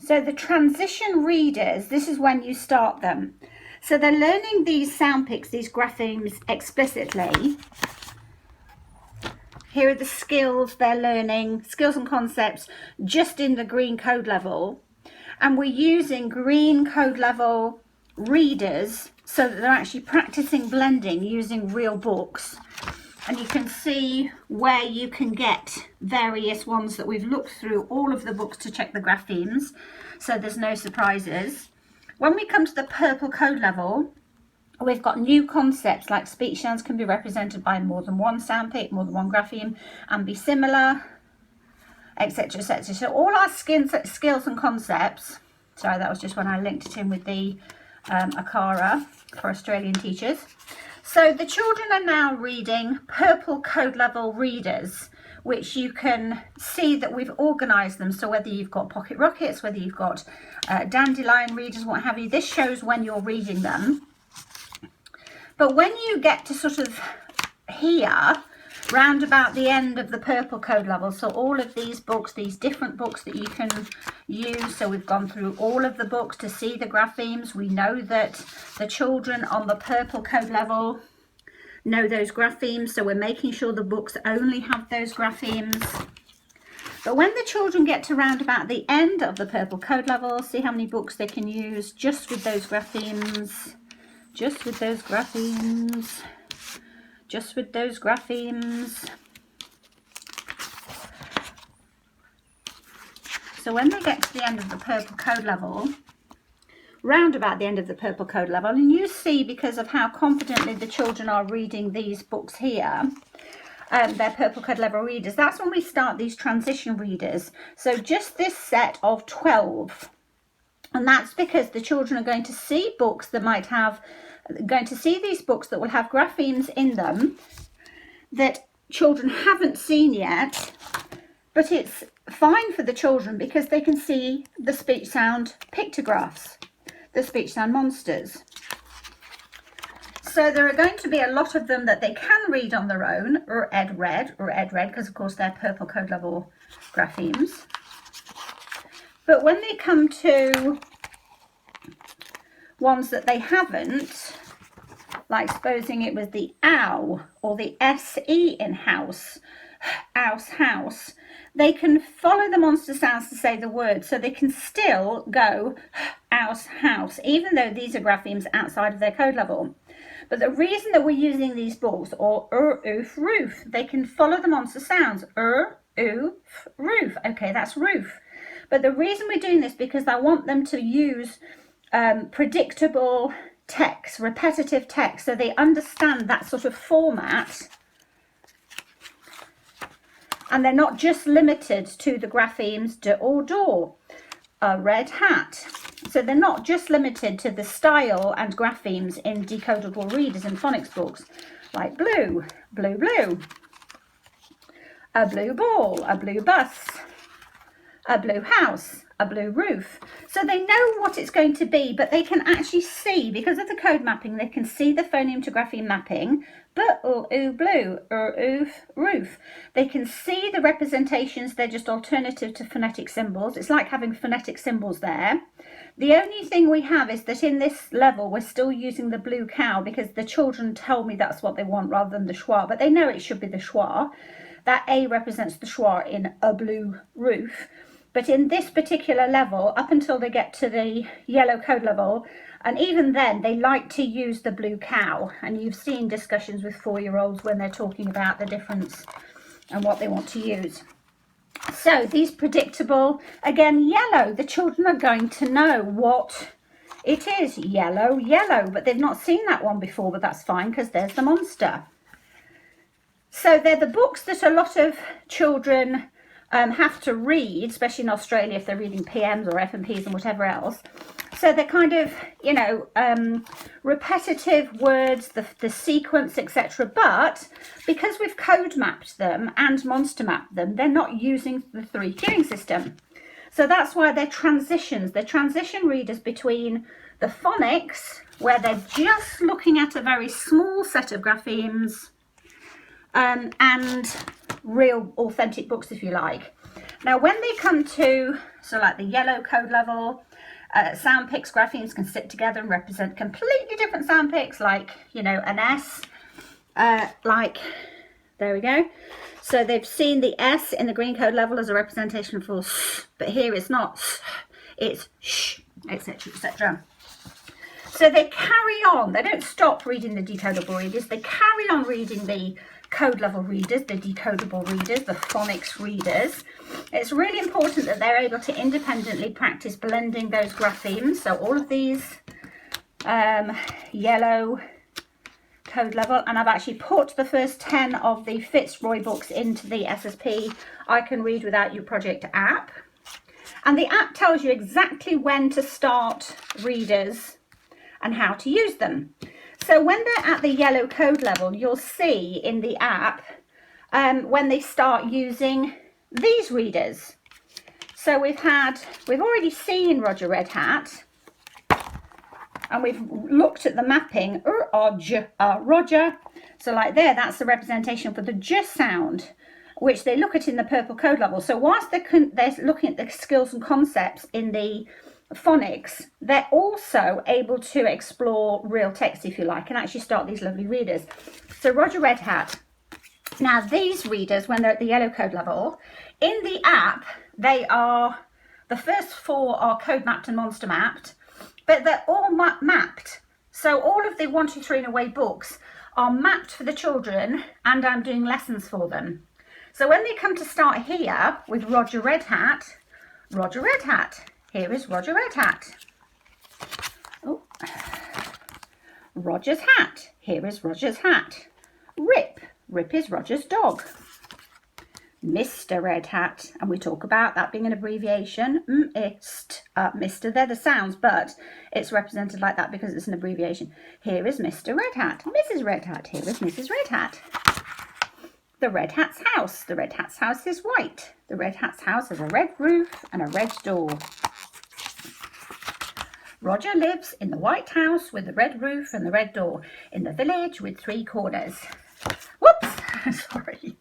So the transition readers, this is when you start them. So they're learning these sound pics, these graphemes explicitly. Here are the skills they're learning, skills and concepts, just in the green code level. And we're using green code level readers so that they're actually practicing blending using real books. And you can see where you can get various ones that we've looked through all of the books to check the graphemes, so there's no surprises. When we come to the purple code level, we've got new concepts like speech sounds can be represented by more than one sound pic, more than one grapheme, and be similar, etc, etc. So all our skills and concepts, sorry, that was just when I linked it in with the ICRWY for Australian teachers. So the children are now reading purple code level readers, which you can see that we've organised them. So whether you've got pocket rockets, whether you've got dandelion readers, what have you, this shows when you're reading them. But when you get to sort of here, round about the end of the purple code level, so all of these books, these different books that you can use, so we've gone through all of the books to see the graphemes. We know that the children on the purple code level know those graphemes, so we're making sure the books only have those graphemes. But when the children get to round about the end of the purple code level, see how many books they can use just with those graphemes, just with those graphemes, just with those graphemes. So when they get to the end of the purple code level, round about the end of the purple code level, and you see because of how confidently the children are reading these books here, their purple code level readers, that's when we start these transition readers. So just this set of 12. And that's because the children are going to see books that might have, going to see these books that will have graphemes in them that children haven't seen yet, but it's fine for the children because they can see the speech sound pictographs, the speech sound monsters. So there are going to be a lot of them that they can read on their own, or ed red, because of course they're purple code level graphemes. But when they come to ones that they haven't, like supposing it was the ow or the SE in house, house, they can follow the monster sounds to say the word, so they can still go house, even though these are graphemes outside of their code level. But the reason that we're using these books, or oof, roof, they can follow the monster sounds, oof, roof. Okay, that's roof. But the reason we're doing this because I want them to use predictable text, repetitive text, so they understand that sort of format, and they're not just limited to the graphemes de or door, a red hat. So they're not just limited to the style and graphemes in decodable readers and phonics books, like blue, blue, blue, a blue ball, a blue bus, a blue house, a blue roof. So they know what it's going to be, but they can actually see, because of the code mapping, they can see the phoneme to grapheme mapping, but ooh, blue, oof, roof. They can see the representations, they're just alternative to phonetic symbols. It's like having phonetic symbols there. The only thing we have is that in this level, we're still using the blue cow because the children tell me that's what they want rather than the schwa, but they know it should be the schwa. That A represents the schwa in a blue roof. But in this particular level, up until they get to the yellow code level, and even then, they like to use the blue cow. And you've seen discussions with 4-year-olds when they're talking about the difference and what they want to use. So these predictable, again, yellow, the children are going to know what it is. Yellow, yellow, but they've not seen that one before, but that's fine because there's the monster. So they're the books that a lot of children have to read, especially in Australia if they're reading PMs or FMPs and whatever else. So they're kind of, you know, repetitive words, the sequence, etc. But because we've code mapped them and monster mapped them, they're not using the 3 queuing system. So that's why they're transitions. They're transition readers between the phonics, where they're just looking at a very small set of graphemes, and real authentic books, if you like. Now, when they come to, so like the yellow code level, sound picks, graphemes can sit together and represent completely different sound picks, like, you know, an S, like, there we go. So they've seen the S in the green code level as a representation for S, but here it's not S, it's sh, etc., etc. So they carry on, they don't stop reading the decodable readers, they carry on reading the code level readers, the decodable readers, the phonics readers. It's really important that they're able to independently practice blending those graphemes. So all of these yellow code level, and I've actually put the first 10 of the ICRWY books into the SSP I Can Read Without You project app. And the app tells you exactly when to start readers and how to use them. So when they're at the yellow code level, you'll see in the app when they start using these readers. So we've already seen Roger Red Hat, and we've looked at the mapping, Roger. So like there, that's the representation for the J sound, which they look at in the purple code level. So whilst they're looking at the skills and concepts in the phonics, they're also able to explore real text, if you like, and actually start these lovely readers. So Roger Red Hat. Now these readers, when they're at the yellow code level, in the app, they are, the first 4 are code mapped and monster mapped, but they're all mapped. So all of the 1, 2, 3 and away books are mapped for the children, and I'm doing lessons for them. So when they come to start here with Roger Red Hat, here is Roger Red Hat. Oh. Roger's hat, here is Roger's hat. Rip is Roger's dog. Mr. Red Hat, and we talk about that being an abbreviation. Mr, they're the sounds, but it's represented like that because it's an abbreviation. Here is Mr. Red Hat. Mrs. Red Hat, here is Mrs. Red Hat. The Red Hat's house. The Red Hat's house is white. The Red Hat's house has a red roof and a red door. Roger lives in the white house with the red roof and the red door, in the village with 3 corners. Whoops, sorry.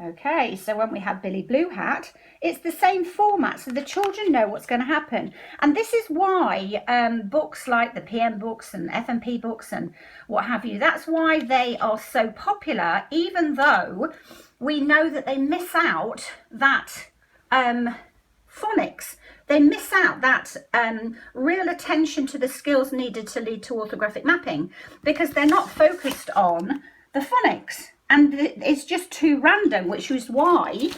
Okay, so when we have Billy Blue Hat, it's the same format, so the children know what's going to happen. And this is why books like the PM books and FMP books and what have you, that's why they are so popular, even though we know that they miss out that phonics. They miss out that real attention to the skills needed to lead to orthographic mapping, because they're not focused on the phonics. And it's just too random, which is why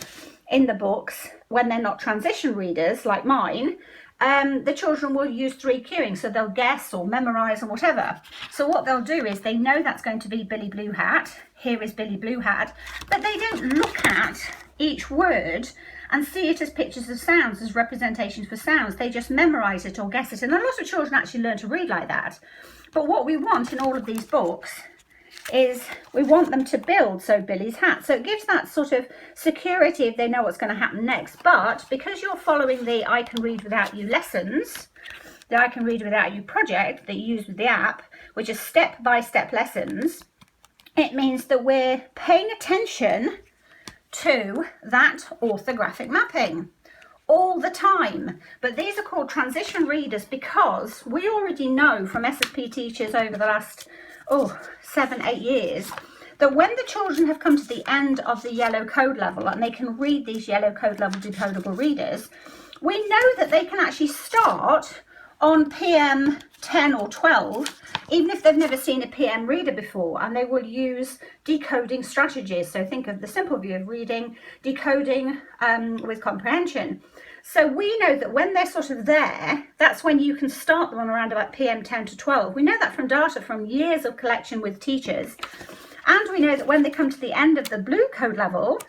in the books, when they're not transition readers like mine, the children will use 3 cueing. So they'll guess or memorize and whatever. So what they'll do is they know that's going to be Billy Blue Hat. Here is Billy Blue Hat. But they don't look at each word and see it as pictures of sounds, as representations for sounds. They just memorize it or guess it. And a lot of children actually learn to read like that. But what we want in all of these books is we want them to build. So Billy's hat, so it gives that sort of security if they know what's going to happen next. But because you're following the I Can Read Without You lessons, the I Can Read Without You project that you use with the app, which is step-by-step lessons, it means that we're paying attention to that orthographic mapping all the time. But these are called transition readers because we already know from SSP teachers over the last 7-8 years that when the children have come to the end of the yellow code level and they can read these yellow code level decodable readers, we know that they can actually start on PM 10 or 12, even if they've never seen a PM reader before, and they will use decoding strategies. So think of the simple view of reading, decoding with comprehension. So we know that when they're sort of there, that's when you can start them on around about PM 10 to 12. We know that from data from years of collection with teachers. And we know that when they come to the end of the blue code level,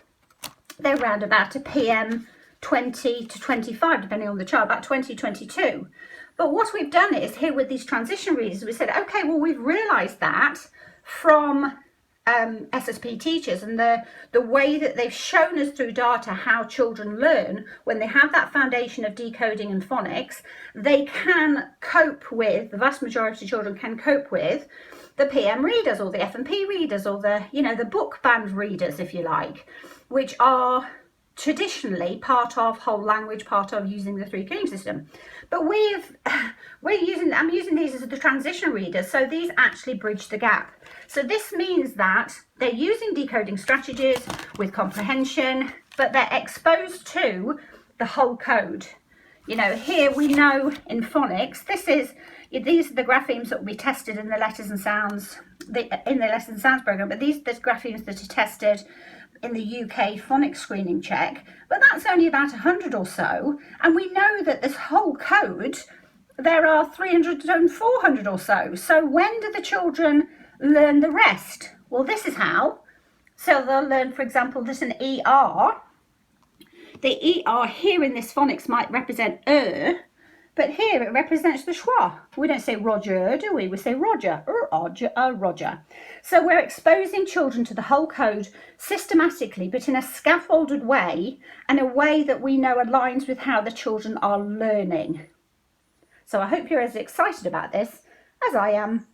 they're around about a PM 20 to 25, depending on the child, about 20, 22. But what we've done is here with these transition readers, we said, okay, well, we've realized that from SSP teachers and the way that they've shown us through data how children learn when they have that foundation of decoding and phonics, they can cope with, the vast majority of children can cope with the PM readers or the FMP readers or the, the book band readers, if you like, which are traditionally part of whole language, part of using the three keying system. But I'm using these as the transition readers, so these actually bridge the gap. So this means that they're using decoding strategies with comprehension, but they're exposed to the whole code. You know, here we know in phonics, these are the graphemes that will be tested in the letters and sounds, in the letters and sounds program, but these are the graphemes that are tested in the UK phonics screening check, but that's only about 100 or so, and we know that this whole code, there are 300 and 400 or so. So when do the children learn the rest? Well, this is how. So they'll learn, for example, that an ER, the ER here in this phonics might represent but here it represents the schwa. We don't say Roger, do we? We say Roger, Roger. So we're exposing children to the whole code systematically, but in a scaffolded way, and a way that we know aligns with how the children are learning. So I hope you're as excited about this as I am.